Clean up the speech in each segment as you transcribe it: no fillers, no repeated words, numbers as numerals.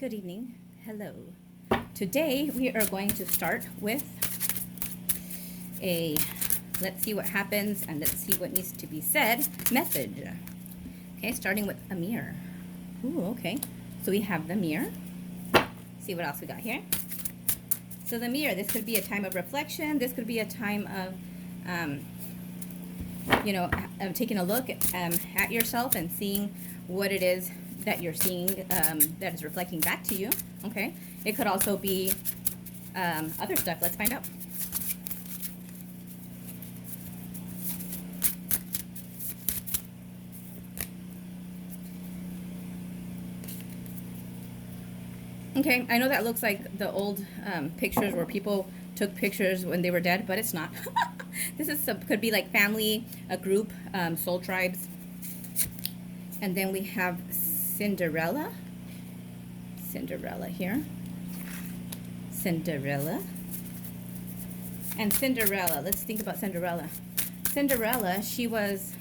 Good evening. Hello. Today we are going to start with a let's see what happens and let's see what needs to be said message. Okay, starting with a mirror. Ooh, okay. So we have the mirror. See what else we got here. So the mirror, this could be a time of reflection. This could be a time of, taking a look at yourself and seeing what it is that you're seeing that is reflecting back to you. Okay. It could also be other stuff. Let's find out. Okay, I know that looks like the old pictures where people took pictures when they were dead, but it's not. This is could be like family, a group, soul tribes. And then we have Cinderella. Cinderella here. Cinderella. And Cinderella, let's think about Cinderella. Cinderella, she was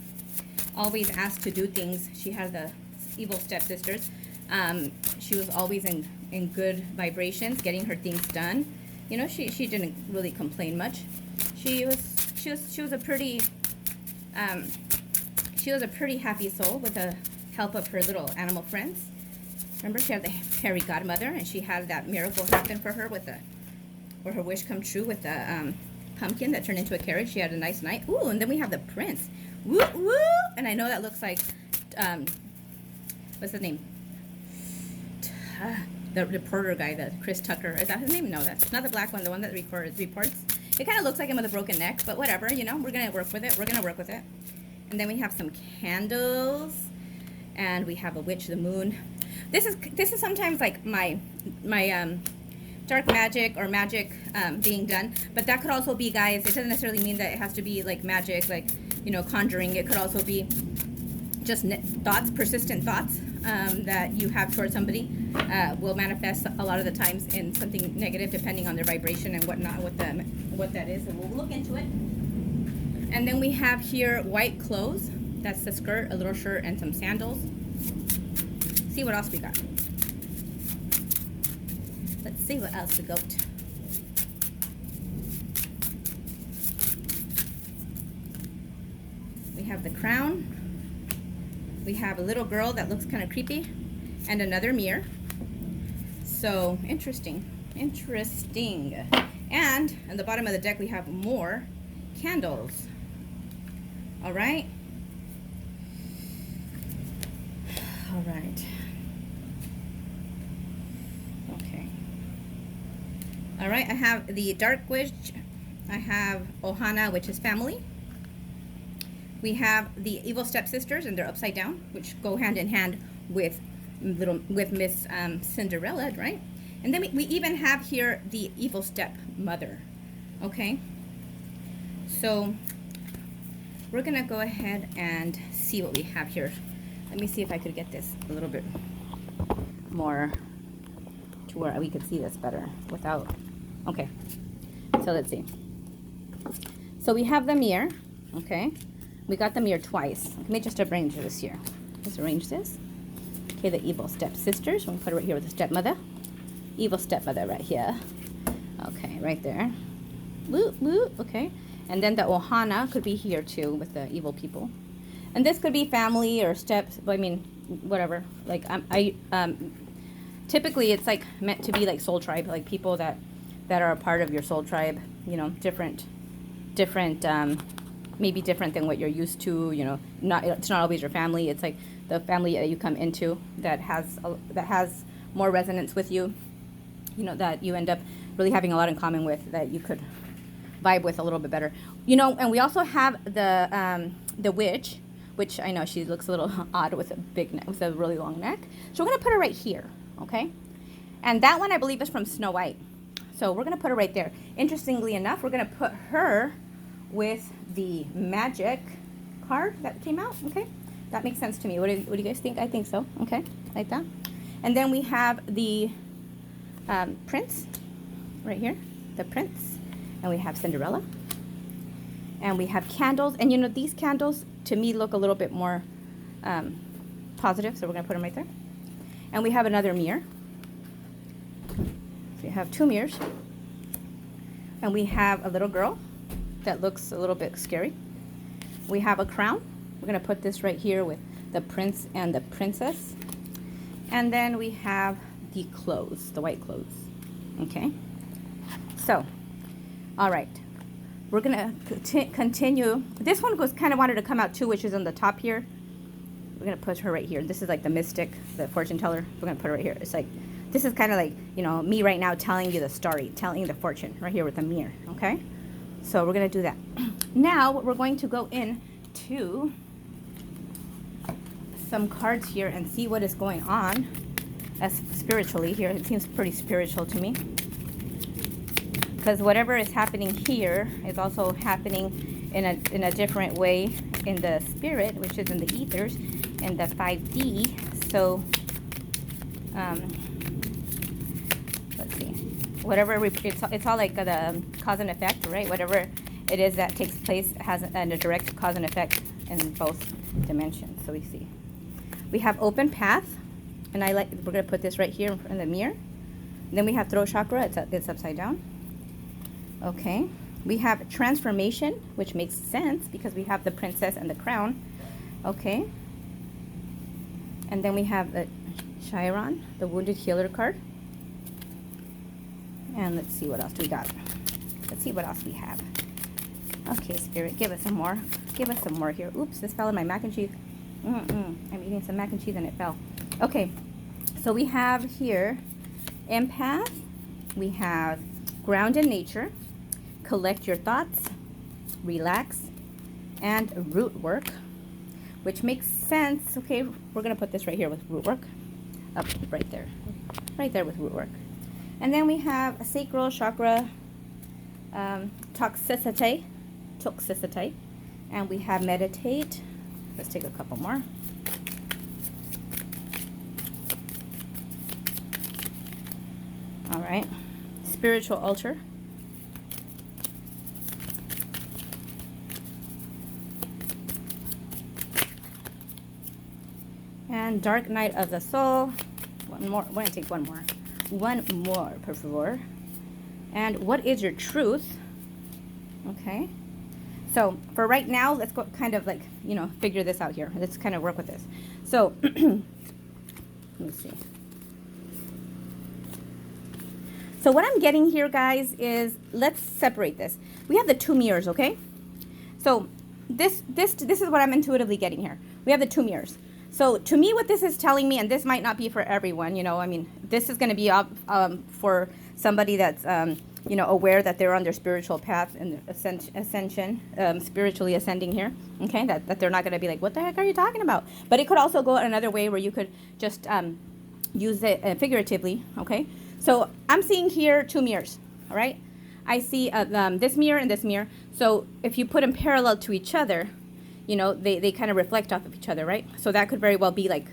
always asked to do things. She had the evil stepsisters. She was always in good vibrations, getting her things done. You know, she didn't really complain much. She was a pretty happy soul with the help of her little animal friends. Remember, she had the fairy godmother, and she had that miracle happen for her where her wish come true with the pumpkin that turned into a carriage. She had a nice night. Ooh, and then we have the prince. Woo woo! And I know that looks like what's his name? The reporter guy, the Chris Tucker. Is that his name? No, that's not the black one. The one that reports. It kind of looks like him with a broken neck, but whatever. You know, we're gonna work with it. And then we have some candles, and we have a witch, the moon. This is sometimes like my dark magic or magic being done, but that could also be, guys. It doesn't necessarily mean that it has to be like magic, like conjuring. It could also be just thoughts, persistent thoughts that you have towards somebody will manifest a lot of the times in something negative, depending on their vibration and whatnot, what that is. And we'll look into it. And then we have here white clothes. That's the skirt, a little shirt, and some sandals. See what else we got. Let's see what else we got. We have the crown. We have a little girl that looks kind of creepy, and another mirror. So interesting. And at the bottom of the deck we have more candles. All right. Okay. All right. I have the dark witch. I have Ohana, which is family. We have the evil stepsisters, and they're upside down, which go hand in hand with Miss Cinderella, right? And then we even have here the evil stepmother. Okay. So we're gonna go ahead and see what we have here. Let me see if I could get this a little bit more to where we could see this better without. Okay. So let's see. So we have the mirror. Okay. We got the mirror twice. Let me just arrange this here. Let's arrange this. Okay, the evil stepsisters. We'll put it right here with the stepmother. Evil stepmother right here. Okay, right there. Woo, woo. Okay. And then the Ohana could be here too with the evil people. And this could be family or steps. I mean, whatever. Like typically it's like meant to be like soul tribe, like people that are a part of your soul tribe. You know, different. Maybe different than what you're used to, it's not always your family. It's like the family that you come into that has more resonance with you, that you end up really having a lot in common with, that you could vibe with a little bit better. And we also have the witch, which I know she looks a little odd with a big neck, with a really long neck. So we're going to put her right here, okay? And that one I believe is from Snow White. So we're going to put her right there. Interestingly enough, we're going to put her with the magic card that came out. Okay, that makes sense to me. What do you guys think? I think so. Okay, like that. And then we have the prince right here, the prince, and we have Cinderella, and we have candles. And these candles to me look a little bit more positive, so we're gonna put them right there. And we have another mirror. have 2 mirrors. And we have a little girl that looks a little bit scary. We have a crown. We're going to put this right here with the prince and the princess. And then we have the clothes, the white clothes. Okay. So, all right. We're going to continue. This one was kind of wanted to come out too, which is on the top here. We're going to put her right here. This is like the mystic, the fortune teller. We're going to put her right here. It's like, this is kind of like, you know, me right now telling you the story, telling you the fortune right here with the mirror. Okay. So we're going to do that. Now we're going to go in to some cards here and see what is going on as spiritually here. It seems pretty spiritual to me, because whatever is happening here is also happening in a different way in the spirit, which is in the ethers, in the 5D. So let's see, whatever it's all like the cause and effect, right? Whatever it is that takes place has a direct cause and effect in both dimensions. So we see we have open path, and we're gonna put this right here in the mirror. And then we have throat chakra. It's upside down. Okay. We have transformation, which makes sense because we have the princess and the crown. Okay. And then we have the Chiron, the wounded healer card. And let's see what else we got. Let's see what else we have. Okay, Spirit, give us some more. Give us some more here. Oops, this fell in my mac and cheese. I'm eating some mac and cheese and it fell. Okay, so we have here empath. We have ground in nature, collect your thoughts, relax, and root work, which makes sense. Okay, we're going to put this right here with root work. Up right there. Right there with root work. And then we have a sacral chakra, toxicity, and we have meditate. Let's take a couple more. All right, spiritual altar. And dark night of the soul. One more. We're going to take one more. One more, por favor. And what is your truth? Okay. So for right now, let's go kind of like, you know, figure this out here. Let's kind of work with this. So let me see. So what I'm getting here, guys, is let's separate this. We have the 2 mirrors, okay? So this is what I'm intuitively getting here. We have the 2 mirrors. So to me, what this is telling me, and this might not be for everyone, you know, I mean, this is going to be for somebody that's, you know, aware that they're on their spiritual path and ascension, spiritually ascending here, okay, that they're not going to be like, what the heck are you talking about? But it could also go another way where you could just use it figuratively, okay? So I'm seeing here 2 mirrors, all right? I see this mirror and this mirror. So if you put them parallel to each other, you know, they kind of reflect off of each other, right? So that could very well be like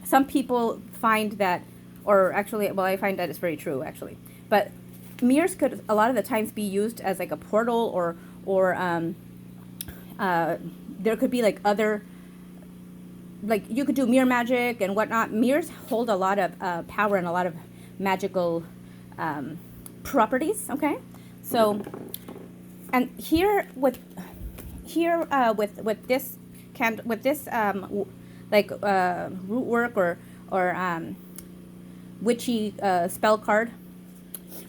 some people find that, or actually, well, I find that it's very true, actually. But mirrors could a lot of the times be used as like a portal, or there could be like other, like you could do mirror magic and whatnot. Mirrors hold a lot of power and a lot of magical properties, okay? So, and here with this like root work or witchy spell card,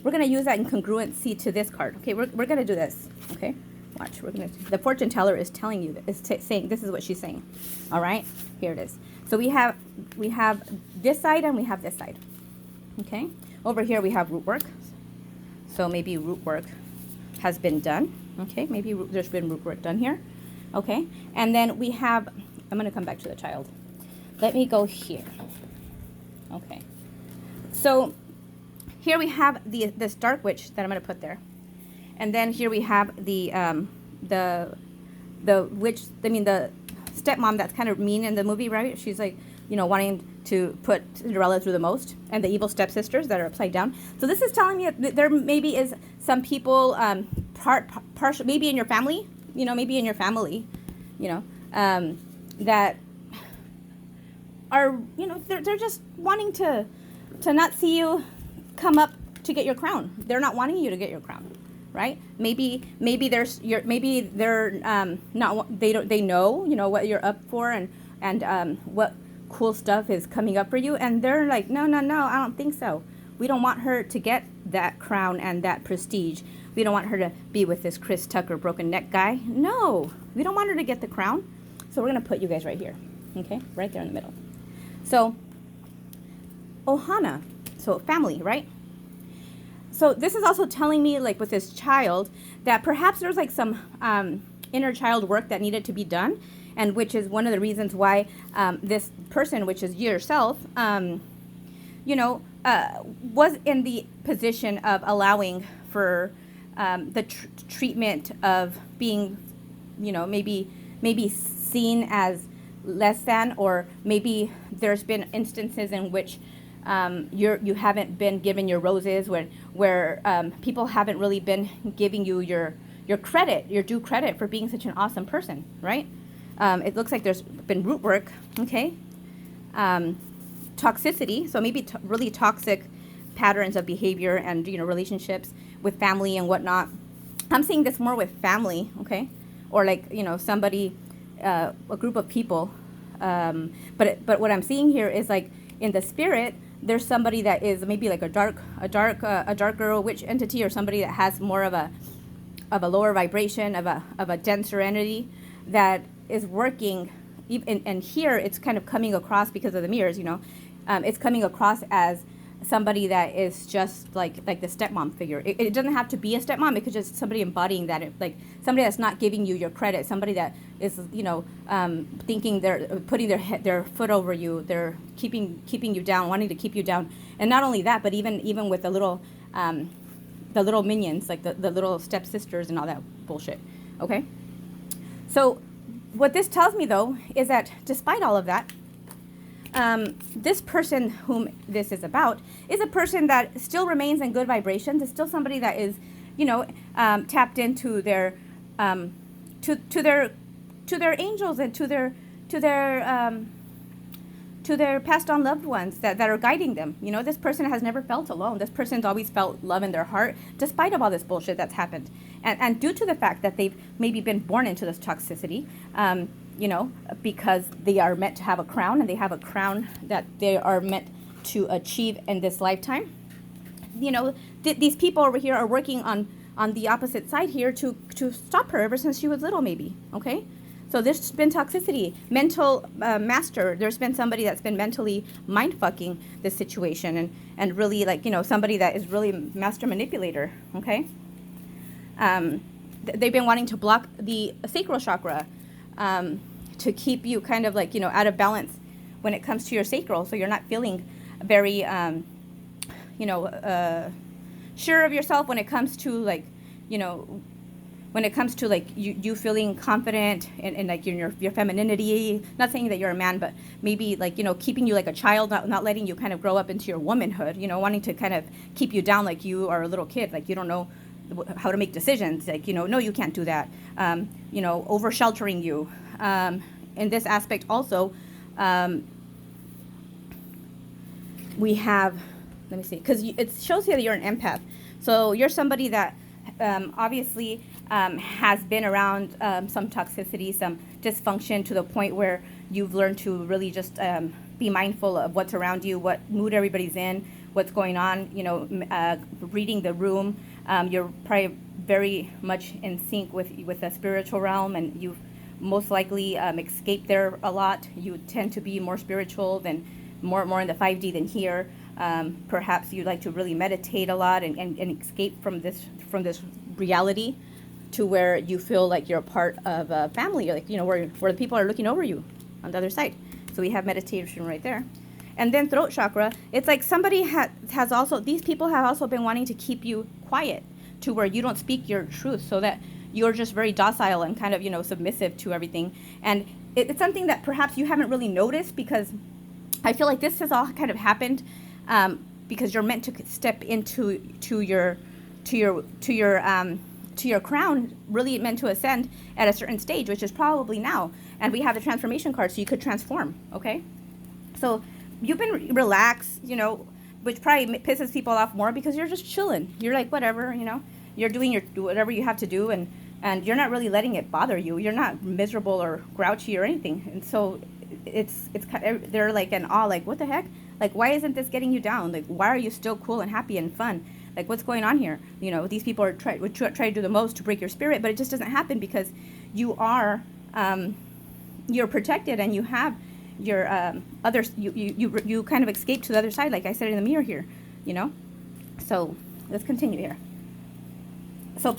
we're gonna use that in congruency to this card. Okay, we're gonna do this. Okay, watch. The fortune teller is telling you, saying this is what she's saying. All right, here it is. So we have this side and we have this side. Okay, over here we have root work. So maybe root work has been done. Okay, maybe there's been root work done here. Okay, and then we have, I'm going to come back to the child. Let me go here. Okay, so here we have this dark witch that I'm going to put there. And then here we have the witch, I mean the stepmom that's kind of mean in the movie, right? She's like, you know, wanting to put Cinderella through the most, and the evil stepsisters that are upside down. So this is telling me that there maybe is some people, partial, maybe in your family, you know, maybe in your family, you know, that are, you know, they're just wanting to not see you come up to get your crown. They're not wanting you to get your crown, right? Maybe they're not, they know, you know, what you're up for, and what cool stuff is coming up for you, and they're like, no, I don't think so. We don't want her to get that crown and that prestige. We don't want her to be with this Chris Tucker broken neck guy. No, we don't want her to get the crown. So we're gonna put you guys right here, okay, right there in the middle. So Ohana, so family, right? So this is also telling me, like with this child, that perhaps there's like some inner child work that needed to be done, and which is one of the reasons why this person, which is yourself, you know, was in the position of allowing for the treatment of being, you know, maybe seen as less than, or maybe there's been instances in which you haven't been given your roses, where people haven't really been giving you your credit, your due credit for being such an awesome person, right? It looks like there's been root work, okay? Toxicity, so maybe really toxic patterns of behavior and, you know, relationships with family and whatnot. I'm seeing this more with family, okay? Or like, you know, somebody, a group of people. But what I'm seeing here is like in the spirit, there's somebody that is maybe like a darker witch entity, or somebody that has more of a lower vibration, of a denser entity that is working. And here it's kind of coming across, because of the mirrors, you know, it's coming across as somebody that is just like the stepmom figure. It doesn't have to be a stepmom. It could just somebody embodying that, like somebody that's not giving you your credit, somebody that is, you know, thinking they're putting their foot over you, they're keeping you down, wanting to keep you down. And not only that, but even with the little minions, like the little stepsisters and all that bullshit. Okay, so what this tells me, though, is that despite all of that, this person whom this is about is a person that still remains in good vibrations. It's still somebody that is, you know, tapped into their to their angels, and to their passed on loved ones that are guiding them. You know, this person has never felt alone. This person's always felt love in their heart, despite of all this bullshit that's happened. And due to the fact that they've maybe been born into this toxicity, you know, because they are meant to have a crown, and they have a crown that they are meant to achieve in this lifetime. You know, these people over here are working on the opposite side here to stop her ever since she was little, maybe, okay? So there's been toxicity, mental master. There's been somebody that's been mentally mind-fucking this situation, and really, like, you know, somebody that is really master manipulator, okay? They've been wanting to block the sacral chakra to keep you kind of like, you know, out of balance when it comes to your sacral. So you're not feeling very, you know, sure of yourself when it comes to, like, you know, when it comes to like you feeling confident in like your femininity. Not saying that you're a man, but maybe like, you know, keeping you like a child, not letting you kind of grow up into your womanhood, you know, wanting to kind of keep you down like you are a little kid, like you don't know how to make decisions, like, you know, no, you can't do that, you know, over sheltering you. In this aspect also, we have, let me see, because it shows here that you're an empath. So you're somebody that obviously has been around some toxicity, some dysfunction, to the point where you've learned to really just be mindful of what's around you, what mood everybody's in, what's going on, you know, reading the room. You're probably very much in sync with the spiritual realm, and you've most likely escaped there a lot. You tend to be more spiritual than more in the 5D than here. Perhaps you'd like to really meditate a lot and escape from this reality, to where you feel like you're a part of a family, like, you know, where the people are looking over you on the other side. So we have meditation right there. And then throat chakra, it's like somebody has also, these people have also been wanting to keep you quiet, to where you don't speak your truth, so that you're just very docile and kind of, you know, submissive to everything. And it's something that perhaps you haven't really noticed, because I feel like this has all kind of happened because you're meant to step into your crown, really meant to ascend at a certain stage, which is probably now. And we have the transformation card, so you could transform, okay? So you've been relaxed, you know, which probably pisses people off more because you're just chilling. You're like, whatever, you know, you're doing your whatever you have to do, and you're not really letting it bother you. You're not miserable or grouchy or anything. And so it's kind of, they're like in awe, like, what the heck? Like, why isn't this getting you down? Like, why are you still cool and happy and fun? Like, what's going on here? You know, these people would try to do the most to break your spirit, but it just doesn't happen because you are, you're protected, and you have your others. You kind of escape to the other side, like I said in the mirror here. You know, so let's continue here. So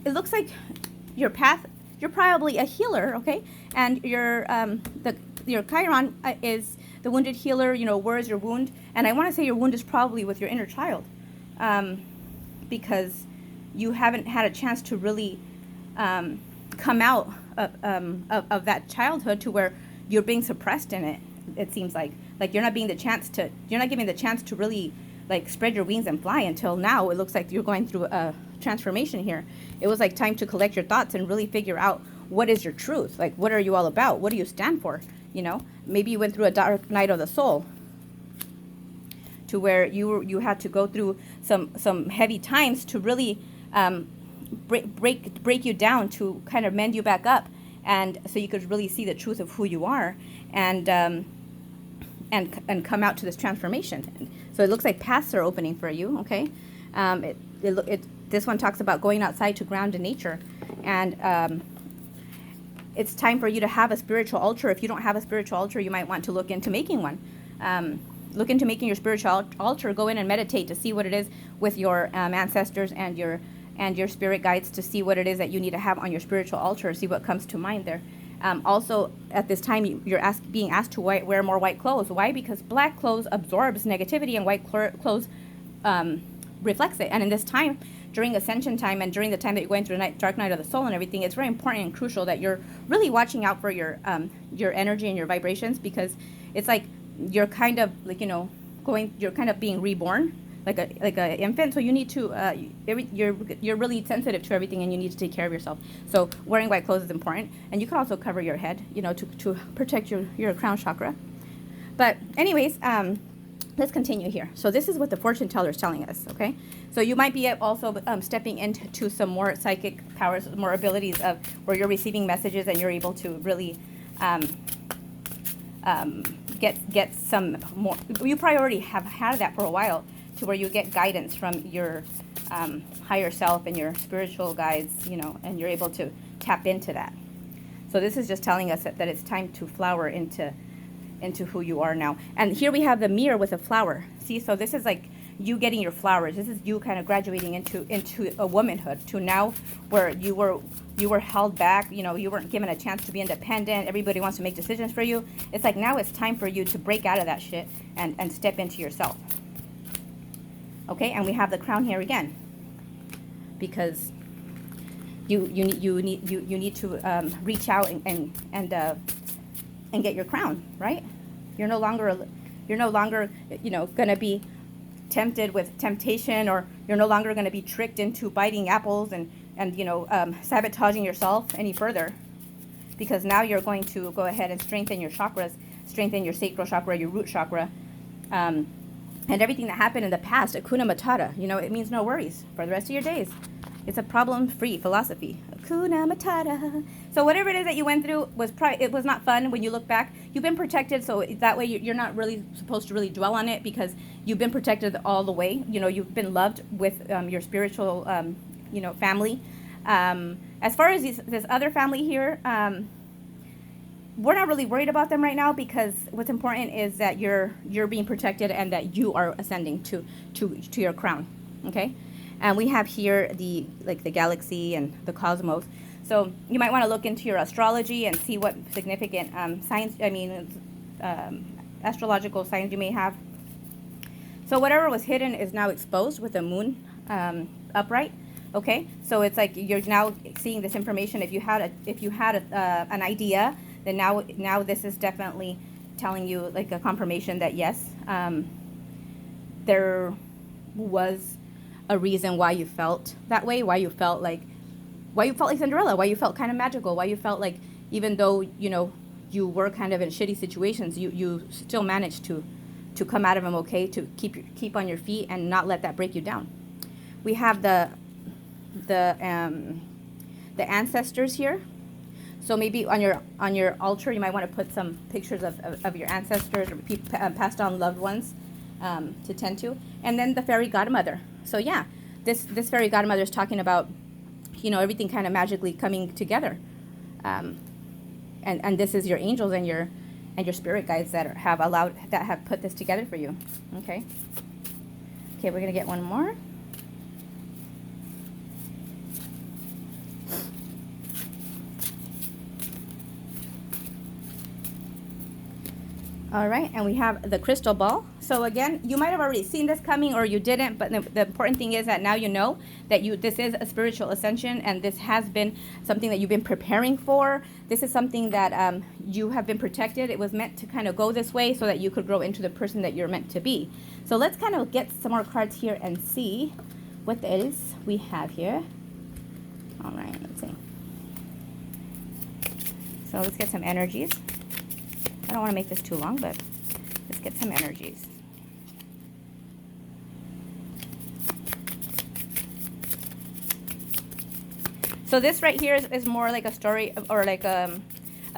it looks like your path. You're probably a healer, okay? And your Chiron is the wounded healer. You know, where is your wound? And I want to say your wound is probably with your inner child, because you haven't had a chance to really come out of that childhood to where you're being suppressed in it. It seems like you're not giving the chance to really like spread your wings and fly until now. It looks like you're going through a transformation here. It was like time to collect your thoughts and really figure out what is your truth. Like, what are you all about? What do you stand for? You know, maybe you went through a dark night of the soul, to where you had to go through some heavy times to really break you down, to kind of mend you back up, and so you could really see the truth of who you are, and come out to this transformation. So it looks like paths are opening for you. Okay, this one talks about going outside to ground in nature, and it's time for you to have a spiritual altar. If you don't have a spiritual altar, you might want to look into making one. Look into making your spiritual altar. Go in and meditate to see what it is with your ancestors and your spirit guides, to see what it is that you need to have on your spiritual altar. See what comes to mind there. Also, at this time, you're being asked to wear more white clothes. Why? Because black clothes absorbs negativity, and white clothes reflects it. And in this time, during ascension time, and during the time that you're going through the dark night of the soul and everything, it's very important and crucial that you're really watching out for your energy and your vibrations, because it's like you're kind of like, you know, you're kind of being reborn like a infant. So you need to you're really sensitive to everything, and you need to take care of yourself. So wearing white clothes is important, and you can also cover your head, you know, to protect your crown chakra. But anyways, let's continue here. So this is what the fortune teller is telling us. Okay, so you might be also stepping into some more psychic powers, more abilities of where you're receiving messages, and you're able to really get some more. You probably already have had that for a while, to where you get guidance from your higher self and your spiritual guides, you know, and you're able to tap into that. So this is just telling us that it's time to flower into who you are now. And here we have the mirror with a flower. See, so this is like you getting your flowers. This is you kind of graduating into a womanhood, to now where you were held back, you know, you weren't given a chance to be independent. Everybody wants to make decisions for you. It's like now it's time for you to break out of that shit and step into yourself. Okay, and we have the crown here again, because you need to reach out and get your crown, right? You're no longer you know, going to be tempted with temptation, or you're no longer going to be tricked into biting apples and you know, sabotaging yourself any further, because now you're going to go ahead and strengthen your chakras, strengthen your sacral chakra, your root chakra, and everything that happened in the past. Hakuna Matata, you know, it means no worries for the rest of your days. It's a problem-free philosophy. Hakuna Matata. So whatever it is that you went through it was not fun. When you look back, you've been protected, so that way you're not really supposed to really dwell on it, because you've been protected all the way. You know, you've been loved with your spiritual, you know, family. As far as this other family here, we're not really worried about them right now, because what's important is that you're being protected, and that you are ascending to your crown. Okay, and we have here the galaxy and the cosmos. So you might want to look into your astrology and see what significant astrological signs you may have. So whatever was hidden is now exposed with the moon upright. Okay, so it's like you're now seeing this information. If you had an idea, then now this is definitely telling you like a confirmation that yes, there was a reason why you felt that way, why you felt like Cinderella, why you felt kind of magical, why you felt like even though, you know, you were kind of in shitty situations, you still managed to come out of them okay, to keep on your feet and not let that break you down. We have the ancestors here. So maybe on your altar, you might want to put some pictures of your ancestors or passed on loved ones to tend to. And then the fairy godmother. So yeah, this fairy godmother is talking about, you know, everything kind of magically coming together. And this is your angels and your spirit guides that have put this together for you. Okay. Okay, we're gonna get one more. All right, and we have the crystal ball. So again, you might have already seen this coming or you didn't, but the important thing is that now you know that this is a spiritual ascension, and this has been something that you've been preparing for. This is something that you have been protected. It was meant to kind of go this way so that you could grow into the person that you're meant to be. So let's kind of get some more cards here and see what it is we have here. All right, let's see. So let's get some energies. I don't want to make this too long, but let's get some energies. So this right here is more like a story, or like a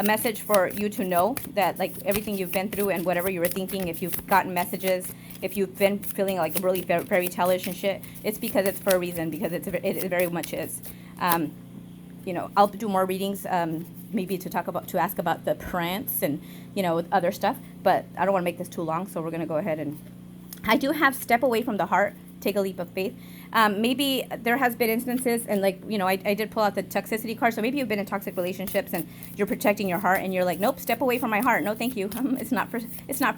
message for you to know that, like, everything you've been through and whatever you were thinking, if you've gotten messages, if you've been feeling like really fairy tale-ish and shit, it's because it's for a reason, because it very much is. You know, I'll do more readings, maybe to ask about the prince and, you know, other stuff, but I don't want to make this too long, so we're going to go ahead and I do have step away from the heart, take a leap of faith. Maybe there has been instances, and like, you know, I did pull out the toxicity card, so maybe you've been in toxic relationships and you're protecting your heart and you're like, nope, step away from my heart, no thank you. It's not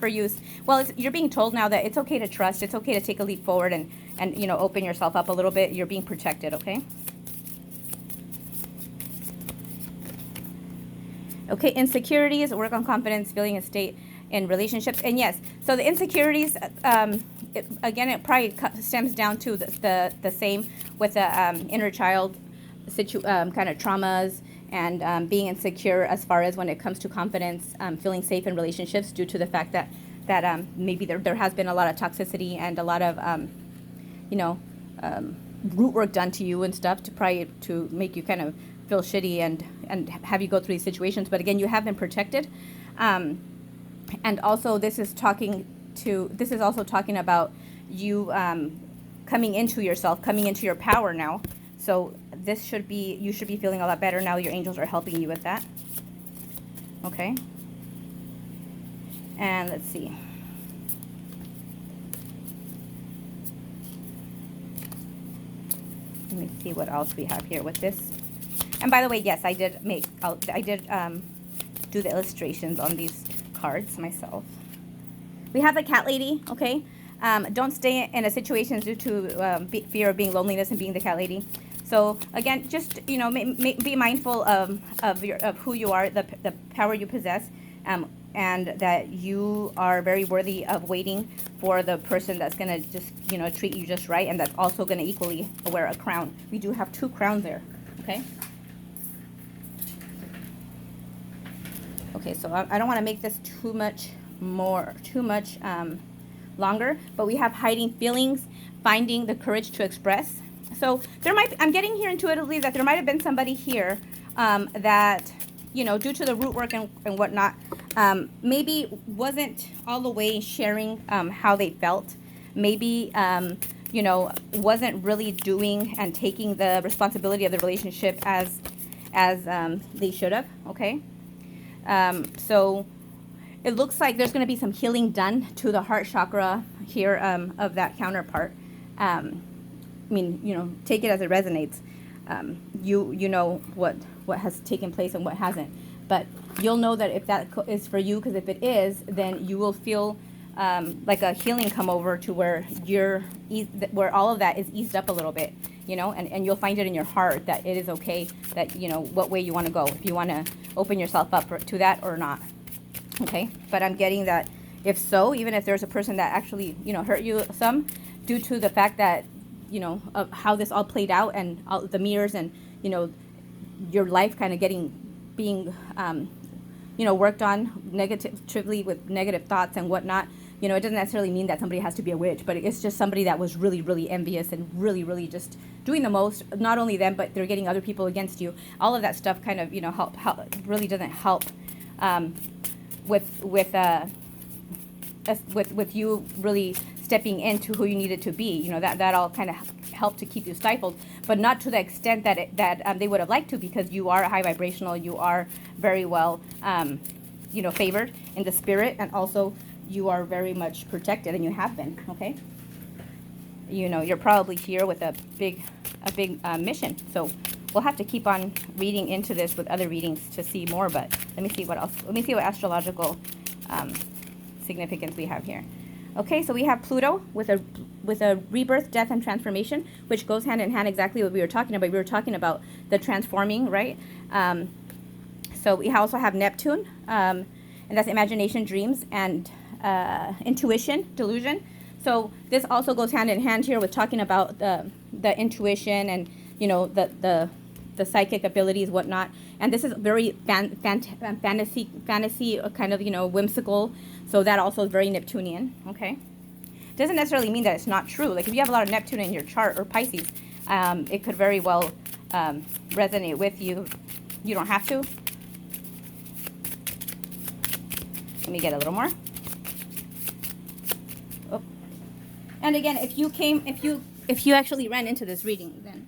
for use. Well, you're being told now that it's okay to trust, it's okay to take a leap forward and you know, open yourself up a little bit. You're being protected, okay? Okay, insecurities, work on confidence, feeling a state in relationships. And yes, so the insecurities, it probably stems down to the same with the inner child kind of traumas and being insecure as far as when it comes to confidence, feeling safe in relationships due to the fact that maybe there has been a lot of toxicity and a lot of, you know, root work done to you and stuff to make you kind of feel shitty and have you go through these situations. But again, you have been protected. And also this is also talking about you coming into yourself, coming into your power now. So you should be feeling a lot better now. Your angels are helping you with that. Okay. And let's see. Let me see what else we have here with this. And by the way, yes, I did do the illustrations on these cards myself. We have the cat lady, okay? Don't stay in a situation due to fear of being loneliness and being the cat lady. So again, just, you know, be mindful of who you are, the power you possess, and that you are very worthy of waiting for the person that's gonna just, you know, treat you just right, and that's also gonna equally wear a crown. We do have 2 crowns there, okay? Okay, so I don't want to make this too much longer, but we have hiding feelings, finding the courage to express. So I'm getting here intuitively that there might have been somebody here that, you know, due to the root work and whatnot, maybe wasn't all the way sharing how they felt. Maybe, you know, wasn't really doing and taking the responsibility of the relationship as they should have, okay? So it looks like there's going to be some healing done to the heart chakra here of that counterpart. I mean, you know, take it as it resonates. You know what has taken place and what hasn't. But you'll know that if that is for you, because if it is, then you will feel like a healing come over to where where all of that is eased up a little bit, you know, and you'll find it in your heart that it is okay, that, you know, what way you want to go, if you want to open yourself up to that or not. Okay, but I'm getting that if so, even if there's a person that actually, you know, hurt you some due to the fact that, you know, of how this all played out and all the mirrors and, you know, your life kind of being you know, worked on negatively with negative thoughts and whatnot, You know, it doesn't necessarily mean that somebody has to be a witch, but it's just somebody that was really, really envious and really, really just doing the most. Not only them, but they're getting other people against you. All of that stuff kind of, you know, help really doesn't help with you really stepping into who you needed to be. You know, that all kind of helped to keep you stifled, but not to the extent that they would have liked to, because you are high vibrational. You are very well, you know, favored in the spirit, and also you are very much protected, and you have been, okay? You know, you're probably here with a big mission. So we'll have to keep on reading into this with other readings to see more, but let me see what else. Let me see what astrological significance we have here. Okay, so we have Pluto with a rebirth, death, and transformation, which goes hand in hand exactly what we were talking about. We were talking about the transforming, right? So we also have Neptune, and that's imagination, dreams, and intuition, delusion. So this also goes hand in hand here with talking about the intuition and, you know, the psychic abilities, whatnot. And this is very fantasy kind of, you know, whimsical. So that also is very Neptunian, okay? Doesn't necessarily mean that it's not true. Like if you have a lot of Neptune in your chart, or Pisces, it could very well resonate with you. You don't have to. Let me get a little more. Oh. And again, if you actually ran into this reading, then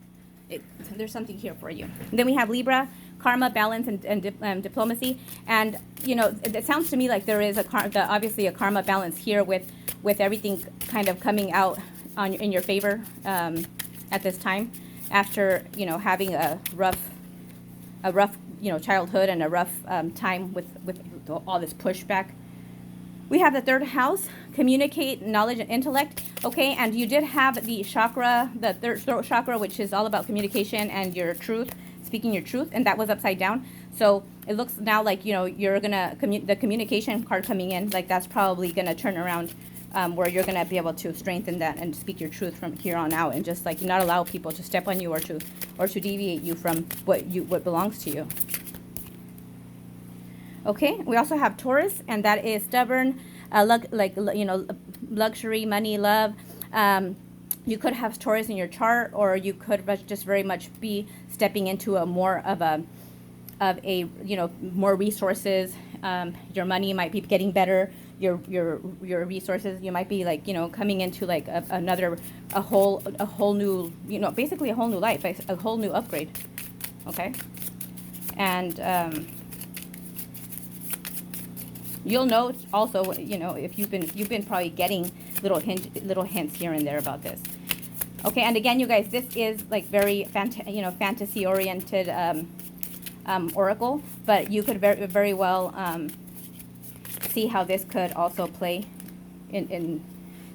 there's something here for you. And then we have Libra, karma, balance, and diplomacy. And you know, it sounds to me like there is obviously a karma balance here with everything kind of coming out in your favor at this time, after, you know, having a rough you know, childhood and a rough time with all this pushback. We have the third house, communicate, knowledge, and intellect. Okay, and you did have the chakra, the throat chakra, which is all about communication and your truth, speaking your truth, and that was upside down. So it looks now like, you know, you're gonna the communication card coming in, like that's probably gonna turn around, where you're gonna be able to strengthen that and speak your truth from here on out, and just like not allow people to step on you or to deviate you from what belongs to you. Okay, we also have Taurus, and that is stubborn, you know, luxury, money, love. You could have Taurus in your chart, or you could just very much be stepping into a more of a you know, more resources. Your money might be getting better. Your resources, you might be like, you know, coming into like a whole new, you know, basically a whole new life, a whole new upgrade. Okay, and you'll know also, you know, if you've been probably getting little hints here and there about this. Okay, and again, you guys, this is like very fantasy oriented oracle, but you could very well see how this could also play in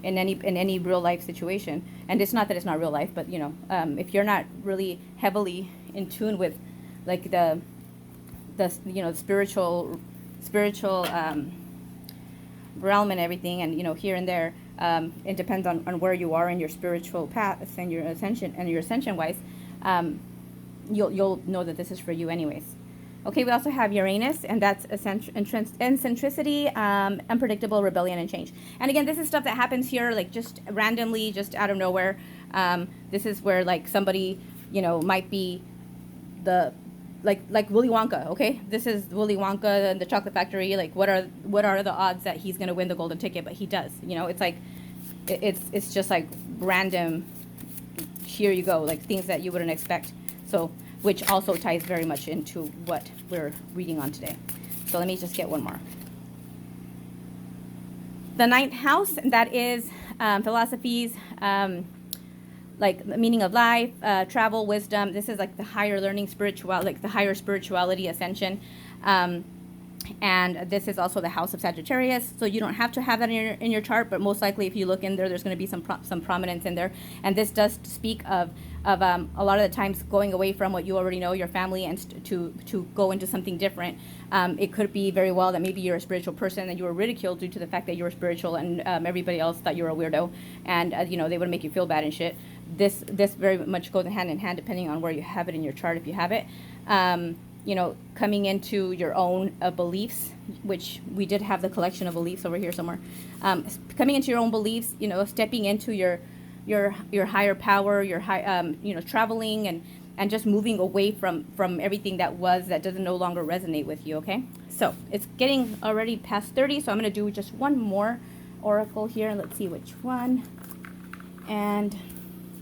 any real life situation. And it's not that it's not real life, but you know, if you're not really heavily in tune with like the you know, spiritual realm and everything, and you know, here and there, it depends on where you are in your spiritual path and your ascension wise, you'll know that this is for you anyways. Okay, we also have Uranus, and that's eccentricity, unpredictable, rebellion, and change. And again, this is stuff that happens here like just randomly, just out of nowhere. This is where like somebody, you know, might be like Willy Wonka. Okay, this is Willy Wonka and the Chocolate Factory. Like, what are the odds that he's gonna win the golden ticket? But he does. You know, it's like it's just like random. Here you go, like things that you wouldn't expect. So, which also ties very much into what we're reading on today. So let me just get one more. The ninth house, that is philosophies. Like the meaning of life, travel, wisdom. This is like the higher learning, the higher spirituality, ascension. And this is also the house of Sagittarius. So you don't have to have that in your chart, but most likely if you look in there, there's going to be some prominence in there. And this does speak of a lot of the times going away from what you already know, your family, and to go into something different. It could be very well that maybe you're a spiritual person and you were ridiculed due to the fact that you were spiritual, and everybody else thought you were a weirdo, and you know, they would make you feel bad and shit. This very much goes hand in hand depending on where you have it in your chart, if you have it. you know, coming into your own beliefs, which we did have the collection of beliefs over here somewhere. Coming into your own beliefs, you know, stepping into your higher power, your high, you know, traveling and just moving away from everything that doesn't no longer resonate with you. Okay, so it's getting already past 30, so I'm going to do just one more oracle here. Let's see which one. And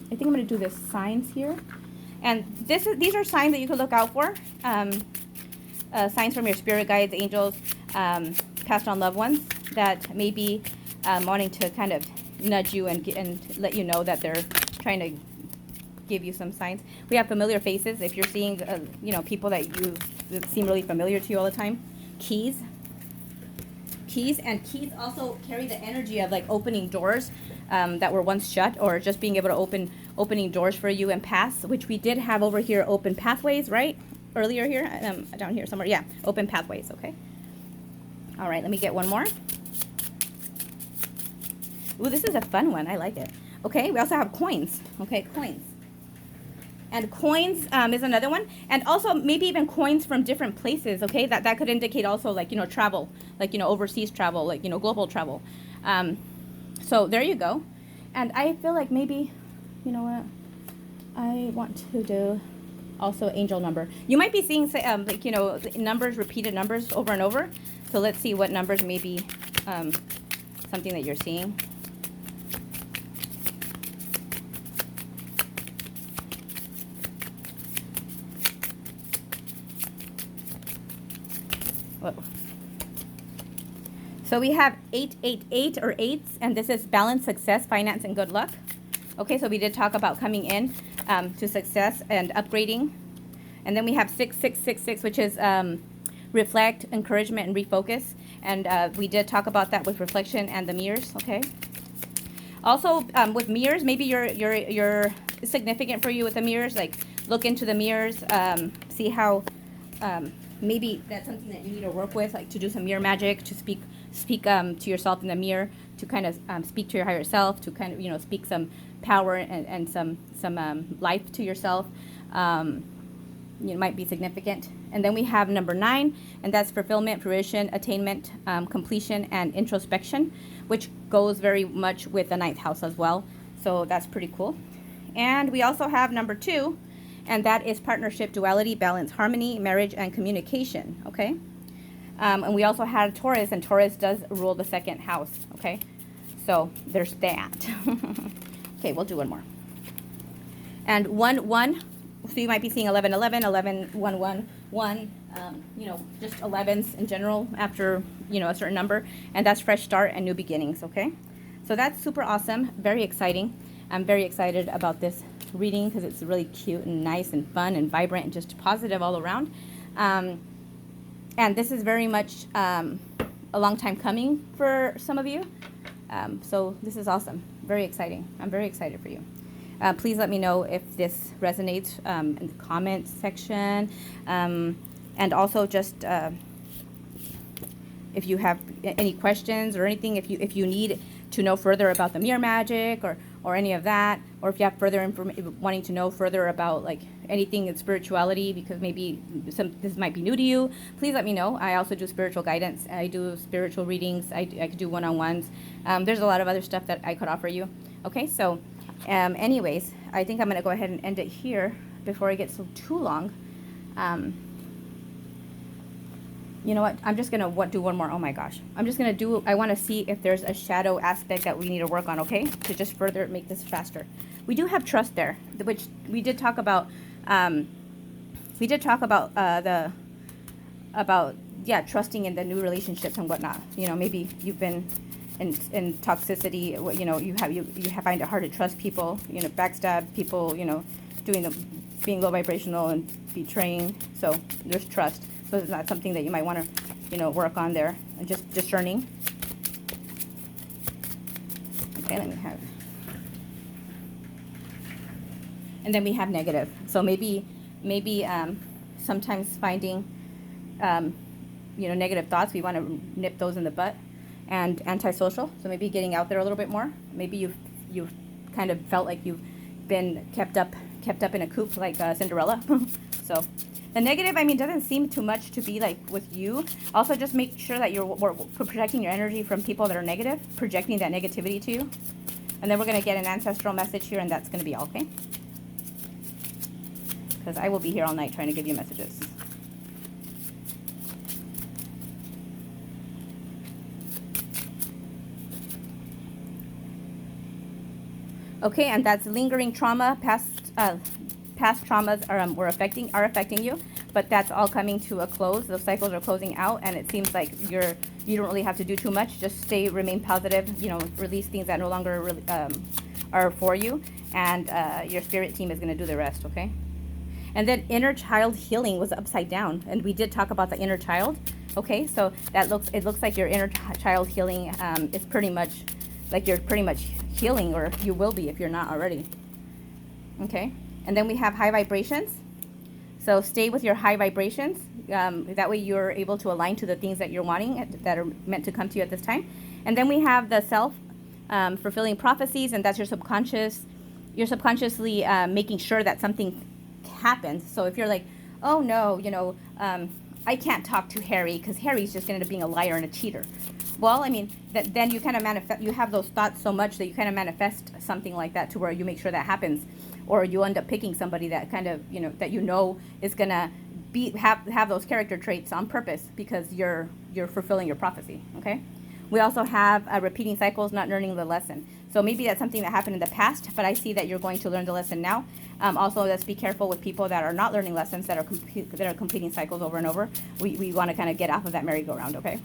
I think I'm going to do the signs here. And these are signs that you can look out for. Signs from your spirit guides, angels, passed on loved ones that may be wanting to kind of nudge you and let you know that they're trying to give you some signs. We have familiar faces. If you're seeing, you know, people that seem really familiar to you all the time. Keys. And keys also carry the energy of like opening doors that were once shut, or just being able to opening doors for you and paths, which we did have over here, open pathways, right? Earlier here, down here somewhere. Yeah, open pathways, okay. All right, let me get one more. Ooh, this is a fun one. I like it. Okay, we also have coins. Okay, coins. And coins is another one. And also maybe even coins from different places, okay? That could indicate also like, you know, travel, like, you know, overseas travel, like, you know, global travel. So there you go. And I feel like maybe, you know what, I want to do also angel number. You might be seeing, like, you know, numbers, repeated numbers over and over. So let's see what numbers may be something that you're seeing. Whoa. So we have 888 or 8s, and this is balance, success, finance, and good luck. Okay, so we did talk about coming in to success and upgrading. And then we have 6666, which is reflect, encouragement, and refocus. And we did talk about that with reflection and the mirrors, okay? Also, with mirrors, maybe you're significant for you with the mirrors. Like, look into the mirrors, see how maybe that's something that you need to work with, like to do some mirror magic, to speak to yourself in the mirror, to kind of speak to your higher self, to kind of, you know, speak some power and some life to yourself. You might be significant. And then we have number 9, and that's fulfillment, fruition, attainment, completion, and introspection, which goes very much with the 9th house as well. So that's pretty cool. And we also have number 2, and that is partnership, duality, balance, harmony, marriage, and communication, okay? And we also had Taurus, and Taurus does rule the 2nd house, okay? So there's that. Okay, we'll do one more. And 1, so you might be seeing 11, 11, 11, 1, 1, 1, you know, just 11s in general after, you know, a certain number. And that's fresh start and new beginnings, okay? So that's super awesome, very exciting. I'm very excited about this reading because it's really cute and nice and fun and vibrant and just positive all around. And this is very much a long time coming for some of you. So this is awesome, very exciting. I'm very excited for you. Please let me know if this resonates in the comments section. And also just if you have any questions or anything, if you need to know further about the mirror magic or any of that, or if you have further information, wanting to know further about like anything in spirituality, because maybe this might be new to you, please let me know. I also do spiritual guidance. I do spiritual readings. I could do one-on-ones. There's a lot of other stuff that I could offer you. Okay, so anyways, I think I'm going to go ahead and end it here before it gets too long. You know what? I'm just going to do one more. Oh my gosh. I'm just going to I want to see if there's a shadow aspect that we need to work on, okay? To just further make this faster. We do have trust there, which we did talk about. Trusting in the new relationships and whatnot. You know, maybe you've been in toxicity, you know, you find it hard to trust people, you know, backstab people, you know, being low vibrational and betraying. So there's trust. So it's not something that you might want to, you know, work on there, and just discerning. Okay, let me have. And then we have negative. So maybe sometimes finding, you know, negative thoughts, we want to nip those in the butt. And antisocial, so maybe getting out there a little bit more. Maybe you've kind of felt like you've been kept up in a coop like Cinderella. So The negative, I mean, doesn't seem too much to be like with you. Also, just make sure that we're protecting your energy from people that are negative, projecting that negativity to you. And then we're going to get an ancestral message here, and that's going to be all, okay? Because I will be here all night trying to give you messages. Okay, and that's lingering trauma, past traumas are affecting you, but that's all coming to a close. Those cycles are closing out, and it seems like you don't really have to do too much. Just remain positive. You know, release things that no longer really, are for you, and your spirit team is going to do the rest. Okay. And then inner child healing was upside down, and we did talk about the inner child. Okay, so it looks like your inner child healing is pretty much like you're pretty much healing, or you will be if you're not already. Okay, and then we have high vibrations. So stay with your high vibrations. That way you're able to align to the things that you're wanting, that are meant to come to you at this time. And then we have the self-fulfilling prophecies, and that's your subconscious. You're subconsciously making sure that something happens. So if you're like, oh no, you know, I can't talk to Harry because Harry's just going to end up being a liar and a cheater. Well, I mean, then you kind of manifest, you have those thoughts so much that you kind of manifest something like that to where you make sure that happens. Or you end up picking somebody that kind of, you know, that you know is going to have those character traits on purpose because you're fulfilling your prophecy, okay? We also have repeating cycles, not learning the lesson. So maybe that's something that happened in the past, but I see that you're going to learn the lesson now. Also, let's be careful with people that are not learning lessons, that are completing cycles over and over. We want to kind of get off of that merry-go-round, okay?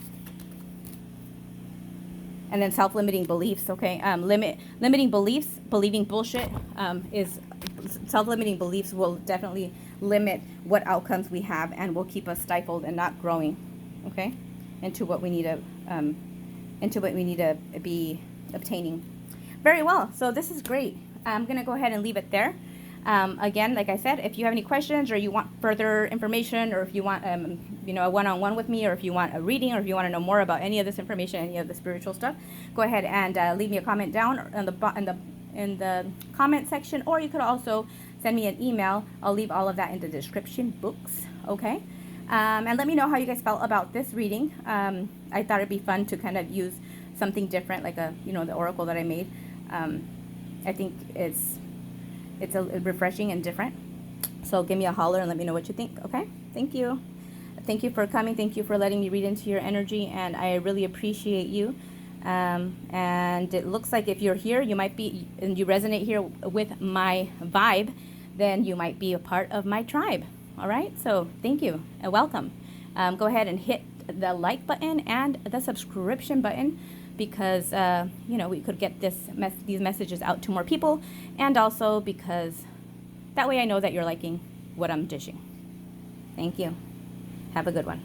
And then self-limiting beliefs, okay? Limiting beliefs, believing bullshit is self-limiting beliefs will definitely limit what outcomes we have and will keep us stifled and not growing, okay? Into what we need to be obtaining. Very well. So this is great. I'm gonna go ahead and leave it there. Again, like I said, if you have any questions or you want further information, or if you want, you know, a one-on-one with me, or if you want a reading, or if you want to know more about any of this information, any of the spiritual stuff, go ahead and leave me a comment down in the comment section, or you could also send me an email. I'll leave all of that in the description box. Okay, and let me know how you guys felt about this reading. I thought it'd be fun to kind of use something different, like the oracle that I made. I think it's a refreshing and different. So give me a holler and let me know what you think, okay? Thank you. Thank you for coming. Thank you for letting me read into your energy, and I really appreciate you. And it looks like if you're here, you might be, and you resonate here with my vibe, then you might be a part of my tribe, all right? So thank you and welcome. Go ahead and hit the like button and the subscription button, because you know, we could get these messages out to more people, and also because that way I know that you're liking what I'm dishing. Thank you. Have a good one.